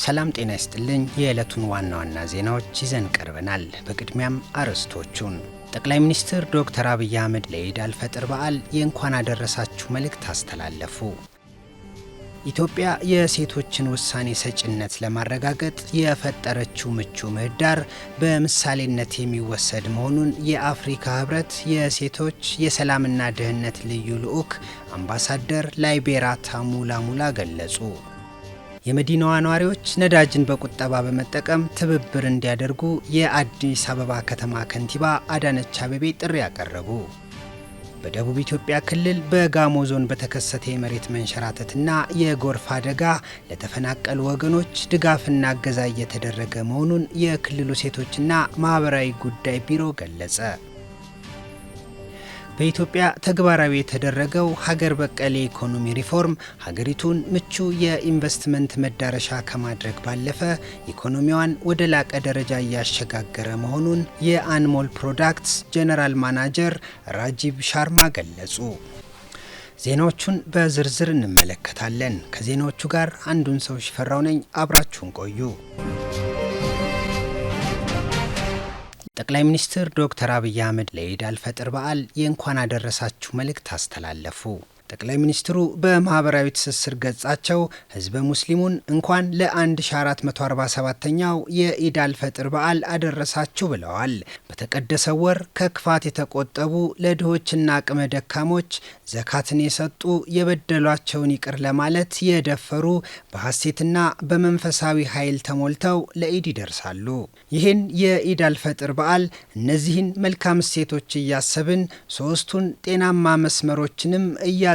ሰላም ጤና ይስጥልኝ። የዕለቱን ዋና ዋና ዜናዎች ይዘን ቀርበናል። በቅድሚያም አርዕስቶቹን። ጠቅላይ ሚኒስትር ዶክተር አብይ አህመድ ለኢድ አልፈጥር በዓል የእንኳን አደረሳችሁ መልእክት አስተላለፉ። ኢትዮጵያ የሴቶችን ውሳኔ ሰጭነት ለማረጋገጥ የፈጠረችው ምቹ ምህዳር በምሳሌነት የሚወሰድ መሆኑን የአፍሪካ ህብረት የሴቶች የሰላምና ደህንነት ልዩ ልዑክ አምባሳደር ላይቤራታ ሙላሙላ ገለጹ። የመዲናዋ ነዋሪዎች ነዳጅን በቁጠባ በመጠቀም ትብብር እንዲያደርጉ የአዲስ አበባ ከተማ ከንቲባ አዳነች አቤቤ ጥሪ ያቀረቡ። በደቡብ ኢትዮጵያ ክልል በጋሞ ዞን በተከሰተ የመሬት መንሸራተትና የጎርፍ አደጋ ለተፈናቀሉ ወገኖች ድጋፍና እገዛ እየተደረገ መሆኑን የክልሉ ሴቶችና ማህበራዊ ጉዳይ ቢሮ ገለጸ። በኢትዮጵያ ተግባራዊ የተደረገው ሀገር በቀል የኢኮኖሚ ሪፎርም ሀገሪቱን ምቹ የኢንቨስትመንት መዳረሻ ከማድረግ ባለፈ ኢኮኖሚዋን ወደ ላቀ ደረጃ እያሸጋገረ መሆኑን የአንሞል ፕሮዳክትስ ጄኔራል ማናጀር ራጂብ ሻርማ ገለጹ። ዜናዎቹን በዝርዝር እንመለከታለን። ከዜናዎቹ ጋር አንዱን ሰው ሽፈራው ነኝ። አብራችሁን ቆዩ። ጠቅላይ ሚኒስትር ዶክተር አብይ አህመድ ለኢድ አልፈጥር በዓል የእንኳን አደረሳችሁ መልእክት አስተላለፉ። ጠቅላይ ሚኒስትሩ በማህበራዊ ትስስር ገጻቸው ህዝበ ሙስሊሙን እንኳን ለ1447ኛው የኢድ አልፈጥር በዓል አደረሳችሁ ብለዋል። በተቀደሰው ወር ከክፋት የተቆጠቡ ለድሆችና አቅመ ደካሞች ዘካትን የሰጡ የበደሏቸውን ይቅር ለማለት የደፈሩ በሐሴትና በመንፈሳዊ ኃይል ተሞልተው ለኢድ ይደርሳሉ። ይህን የኢድ አልፈጥር በዓል እነዚህን መልካም እሴቶች እያሰብን ሶስቱን ጤናማ መስመሮችንም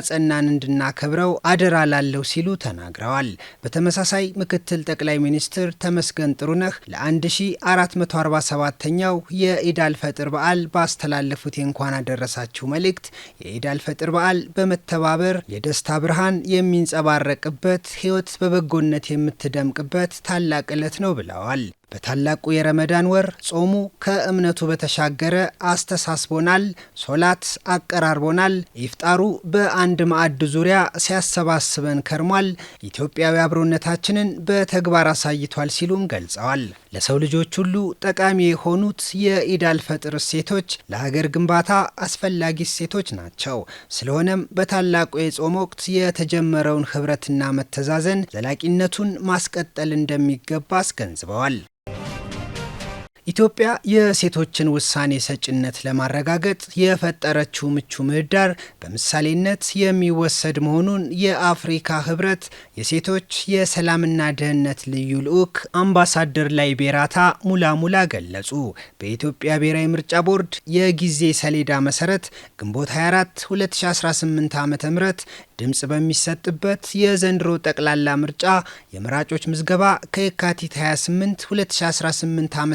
ጸናን እንድናከብረው አደራ ላለው ሲሉ ተናግረዋል። በተመሳሳይ ምክትል ጠቅላይ ሚኒስትር ተመስገን ጥሩነህ ለ1447ኛው የኢድ አልፈጥር በዓል ባስተላለፉት የእንኳን አደረሳችሁ መልእክት የኢድ አልፈጥር በዓል በመተባበር የደስታ ብርሃን የሚንጸባረቅበት ህይወት በበጎነት የምትደምቅበት ታላቅ ዕለት ነው ብለዋል። በታላቁ የረመዳን ወር ጾሙ ከእምነቱ በተሻገረ አስተሳስቦናል፣ ሶላት አቀራርቦናል፣ ኢፍጣሩ በአንድ ማዕድ ዙሪያ ሲያሰባስበን ከርሟል፣ ኢትዮጵያዊ አብሮነታችንን በተግባር አሳይቷል ሲሉም ገልጸዋል። ለሰው ልጆች ሁሉ ጠቃሚ የሆኑት የኢድ አልፈጥር እሴቶች ለሀገር ግንባታ አስፈላጊ እሴቶች ናቸው። ስለሆነም በታላቁ የጾም ወቅት የተጀመረውን ህብረትና መተዛዘን ዘላቂነቱን ማስቀጠል እንደሚገባ አስገንዝበዋል። ኢትዮጵያ የሴቶችን ውሳኔ ሰጭነት ለማረጋገጥ የፈጠረችው ምቹ ምህዳር በምሳሌነት የሚወሰድ መሆኑን የአፍሪካ ህብረት የሴቶች የሰላምና ደህንነት ልዩ ልዑክ አምባሳደር ላይቤራታ ሙላሙላ ገለጹ። በኢትዮጵያ ብሔራዊ ምርጫ ቦርድ የጊዜ ሰሌዳ መሰረት ግንቦት 24 2018 ዓ.ም ድምጽ በሚሰጥበት የዘንድሮ ጠቅላላ ምርጫ የመራጮች ምዝገባ ከየካቲት 28 2018 ዓ.ም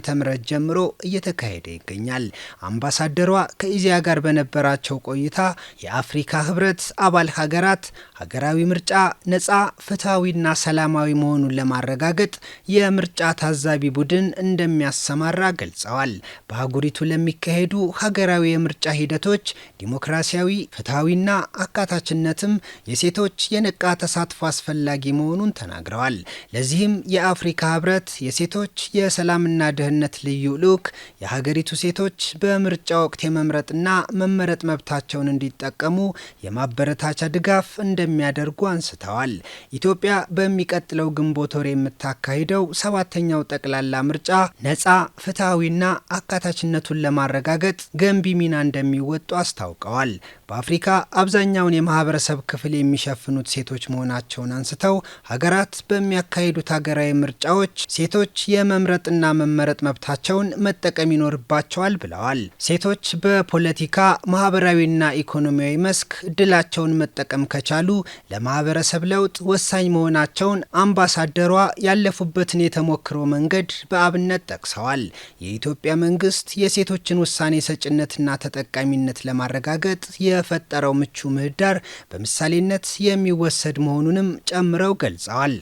ጀምሮ እየተካሄደ ይገኛል። አምባሳደሯ ከኢዜአ ጋር በነበራቸው ቆይታ የአፍሪካ ህብረት አባል ሀገራት ሀገራዊ ምርጫ ነፃ፣ ፍትሐዊና ሰላማዊ መሆኑን ለማረጋገጥ የምርጫ ታዛቢ ቡድን እንደሚያሰማራ ገልጸዋል። በአህጉሪቱ ለሚካሄዱ ሀገራዊ የምርጫ ሂደቶች ዲሞክራሲያዊ፣ ፍትሐዊና አካታችነትም የሴቶች የነቃ ተሳትፎ አስፈላጊ መሆኑን ተናግረዋል። ለዚህም የአፍሪካ ህብረት የሴቶች የሰላምና ደህንነት ልዩ ልዑክ የሀገሪቱ ሴቶች በምርጫ ወቅት የመምረጥና መመረጥ መብታቸውን እንዲጠቀሙ የማበረታቻ ድጋፍ እንደሚያደርጉ አንስተዋል። ኢትዮጵያ በሚቀጥለው ግንቦት ወር የምታካሂደው 7ኛው ጠቅላላ ምርጫ ነፃ፣ ፍትሐዊና አካታችነቱን ለማረጋገጥ ገንቢ ሚና እንደሚወጡ አስታውቀዋል። በአፍሪካ አብዛኛውን የማህበረሰብ ክፍል የሚሸፍኑት ሴቶች መሆናቸውን አንስተው ሀገራት በሚያካሂዱት ሀገራዊ ምርጫዎች ሴቶች የመምረጥና መመረጥ መብታቸውን መጠቀም ይኖርባቸዋል ብለዋል። ሴቶች በፖለቲካ ማህበራዊና ኢኮኖሚያዊ መስክ እድላቸውን መጠቀም ከቻሉ ለማህበረሰብ ለውጥ ወሳኝ መሆናቸውን አምባሳደሯ ያለፉበትን የተሞክሮ መንገድ በአብነት ጠቅሰዋል። የኢትዮጵያ መንግስት የሴቶችን ውሳኔ ሰጭነትና ተጠቃሚነት ለማረጋገጥ የፈጠረው ምቹ ምህዳር በምሳሌነት የሚወሰድ መሆኑንም ጨምረው ገልጸዋል።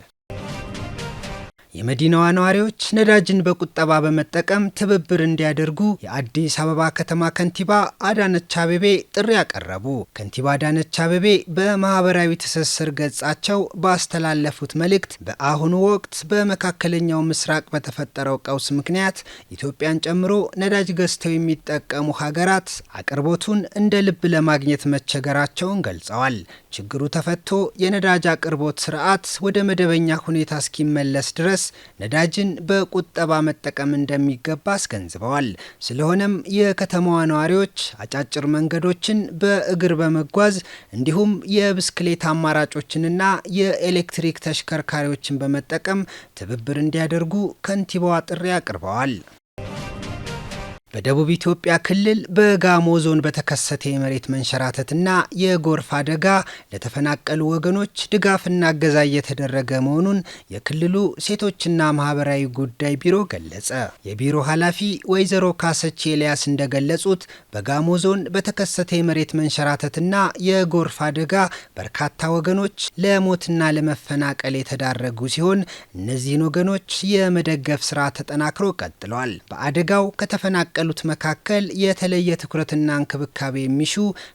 የመዲናዋ ነዋሪዎች ነዳጅን በቁጠባ በመጠቀም ትብብር እንዲያደርጉ የአዲስ አበባ ከተማ ከንቲባ አዳነች አቤቤ ጥሪ ያቀረቡ። ከንቲባ አዳነች አቤቤ በማህበራዊ ትስስር ገጻቸው ባስተላለፉት መልእክት በአሁኑ ወቅት በመካከለኛው ምስራቅ በተፈጠረው ቀውስ ምክንያት ኢትዮጵያን ጨምሮ ነዳጅ ገዝተው የሚጠቀሙ ሀገራት አቅርቦቱን እንደ ልብ ለማግኘት መቸገራቸውን ገልጸዋል። ችግሩ ተፈቶ የነዳጅ አቅርቦት ስርዓት ወደ መደበኛ ሁኔታ እስኪመለስ ድረስ ነዳጅን በቁጠባ መጠቀም እንደሚገባ አስገንዝበዋል። ስለሆነም የከተማዋ ነዋሪዎች አጫጭር መንገዶችን በእግር በመጓዝ እንዲሁም የብስክሌት አማራጮችንና የኤሌክትሪክ ተሽከርካሪዎችን በመጠቀም ትብብር እንዲያደርጉ ከንቲባዋ ጥሪ አቅርበዋል። በደቡብ ኢትዮጵያ ክልል በጋሞ ዞን በተከሰተ የመሬት መንሸራተትና የጎርፍ አደጋ ለተፈናቀሉ ወገኖች ድጋፍና እገዛ እየተደረገ መሆኑን የክልሉ ሴቶችና ማህበራዊ ጉዳይ ቢሮ ገለጸ። የቢሮ ኃላፊ ወይዘሮ ካሰች ኤልያስ እንደገለጹት በጋሞ ዞን በተከሰተ የመሬት መንሸራተትና የጎርፍ አደጋ በርካታ ወገኖች ለሞትና ለመፈናቀል የተዳረጉ ሲሆን እነዚህን ወገኖች የመደገፍ ስራ ተጠናክሮ ቀጥሏል። በአደጋው ከተፈናቀሉ መካከል የተለየ ትኩረትና እንክብካቤ የሚሹ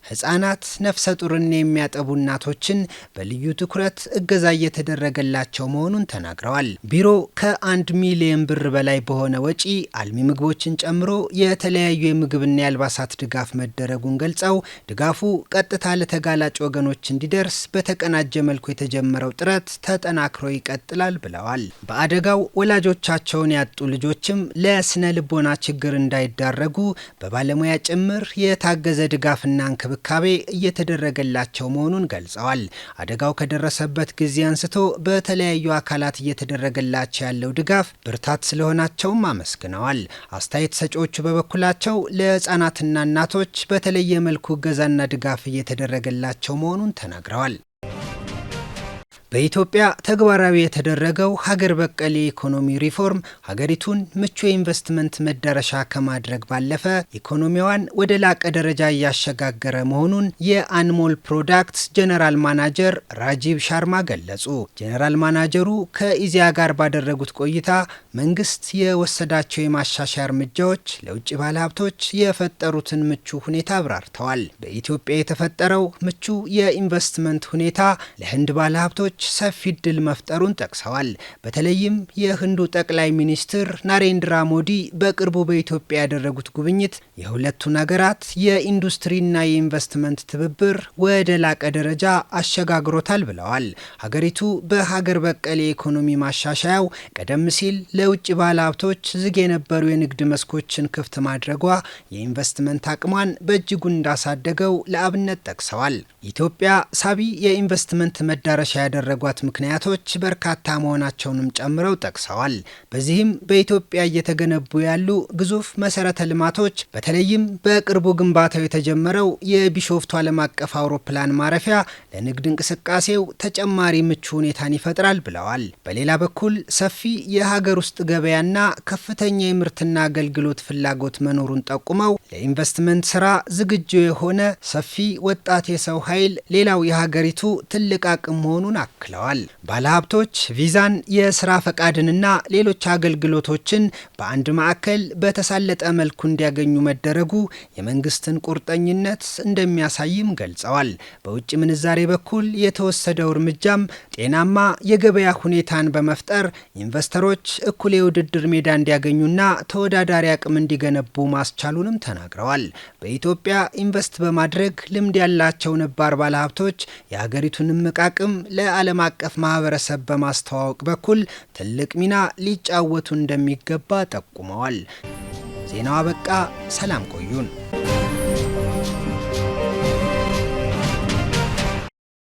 ህጻናት፣ ነፍሰ ጡርና የሚያጠቡ እናቶችን በልዩ ትኩረት እገዛ እየተደረገላቸው መሆኑን ተናግረዋል። ቢሮ ከ1 ሚሊዮን ብር በላይ በሆነ ወጪ አልሚ ምግቦችን ጨምሮ የተለያዩ የምግብና የአልባሳት ድጋፍ መደረጉን ገልጸው ድጋፉ ቀጥታ ለተጋላጭ ወገኖች እንዲደርስ በተቀናጀ መልኩ የተጀመረው ጥረት ተጠናክሮ ይቀጥላል ብለዋል። በአደጋው ወላጆቻቸውን ያጡ ልጆችም ለስነ ልቦና ችግር እንዳይዳረጉ በባለሙያ ጭምር የታገዘ ድጋፍና እንክብካቤ እየተደረገላቸው መሆኑን ገልጸዋል። አደጋው ከደረሰበት ጊዜ አንስቶ በተለያዩ አካላት እየተደረገላቸው ያለው ድጋፍ ብርታት ስለሆናቸውም አመስግነዋል። አስተያየት ሰጪዎቹ በበኩላቸው ለህፃናትና እናቶች በተለየ መልኩ እገዛና ድጋፍ እየተደረገላቸው መሆኑን ተናግረዋል። በኢትዮጵያ ተግባራዊ የተደረገው ሀገር በቀል የኢኮኖሚ ሪፎርም ሀገሪቱን ምቹ የኢንቨስትመንት መዳረሻ ከማድረግ ባለፈ ኢኮኖሚዋን ወደ ላቀ ደረጃ እያሸጋገረ መሆኑን የአንሞል ፕሮዳክትስ ጄኔራል ማናጀር ራጂብ ሻርማ ገለጹ። ጄኔራል ማናጀሩ ከኢዜአ ጋር ባደረጉት ቆይታ መንግስት የወሰዳቸው የማሻሻያ እርምጃዎች ለውጭ ባለሀብቶች የፈጠሩትን ምቹ ሁኔታ አብራርተዋል። በኢትዮጵያ የተፈጠረው ምቹ የኢንቨስትመንት ሁኔታ ለህንድ ባለሀብቶች ሰፊ እድል መፍጠሩን ጠቅሰዋል። በተለይም የህንዱ ጠቅላይ ሚኒስትር ናሬንድራ ሞዲ በቅርቡ በኢትዮጵያ ያደረጉት ጉብኝት የሁለቱን ሀገራት የኢንዱስትሪና የኢንቨስትመንት ትብብር ወደ ላቀ ደረጃ አሸጋግሮታል ብለዋል። ሀገሪቱ በሀገር በቀል የኢኮኖሚ ማሻሻያው ቀደም ሲል ለውጭ ባለሀብቶች ዝግ የነበሩ የንግድ መስኮችን ክፍት ማድረጓ የኢንቨስትመንት አቅሟን በእጅጉ እንዳሳደገው ለአብነት ጠቅሰዋል። ኢትዮጵያ ሳቢ የኢንቨስትመንት መዳረሻ ያደረጓት ምክንያቶች በርካታ መሆናቸውንም ጨምረው ጠቅሰዋል። በዚህም በኢትዮጵያ እየተገነቡ ያሉ ግዙፍ መሰረተ ልማቶች በተለይም በቅርቡ ግንባታው የተጀመረው የቢሾፍቱ ዓለም አቀፍ አውሮፕላን ማረፊያ ለንግድ እንቅስቃሴው ተጨማሪ ምቹ ሁኔታን ይፈጥራል ብለዋል። በሌላ በኩል ሰፊ የሀገር ውስጥ ገበያና ከፍተኛ የምርትና አገልግሎት ፍላጎት መኖሩን ጠቁመው ለኢንቨስትመንት ስራ ዝግጁ የሆነ ሰፊ ወጣት የሰው ኃይል ሌላው የሀገሪቱ ትልቅ አቅም መሆኑን አክለዋል። ባለሀብቶች ቪዛን፣ የስራ ፈቃድንና ሌሎች አገልግሎቶችን በአንድ ማዕከል በተሳለጠ መልኩ እንዲያገኙ መደረጉ የመንግስትን ቁርጠኝነት እንደሚያሳይም ገልጸዋል። በውጭ ምንዛሬ በኩል የተወሰደው እርምጃም ጤናማ የገበያ ሁኔታን በመፍጠር ኢንቨስተሮች እኩል የውድድር ሜዳ እንዲያገኙና ተወዳዳሪ አቅም እንዲገነቡ ማስቻሉንም ተናግረዋል። በኢትዮጵያ ኢንቨስት በማድረግ ልምድ ያላቸው ነባር ባለሀብቶች የሀገሪቱን እምቅ አቅም ለዓለም አቀፍ ማህበረሰብ በማስተዋወቅ በኩል ትልቅ ሚና ሊጫወቱ እንደሚገባ ጠቁመዋል። ዜናው አበቃ። ሰላም ቆዩን።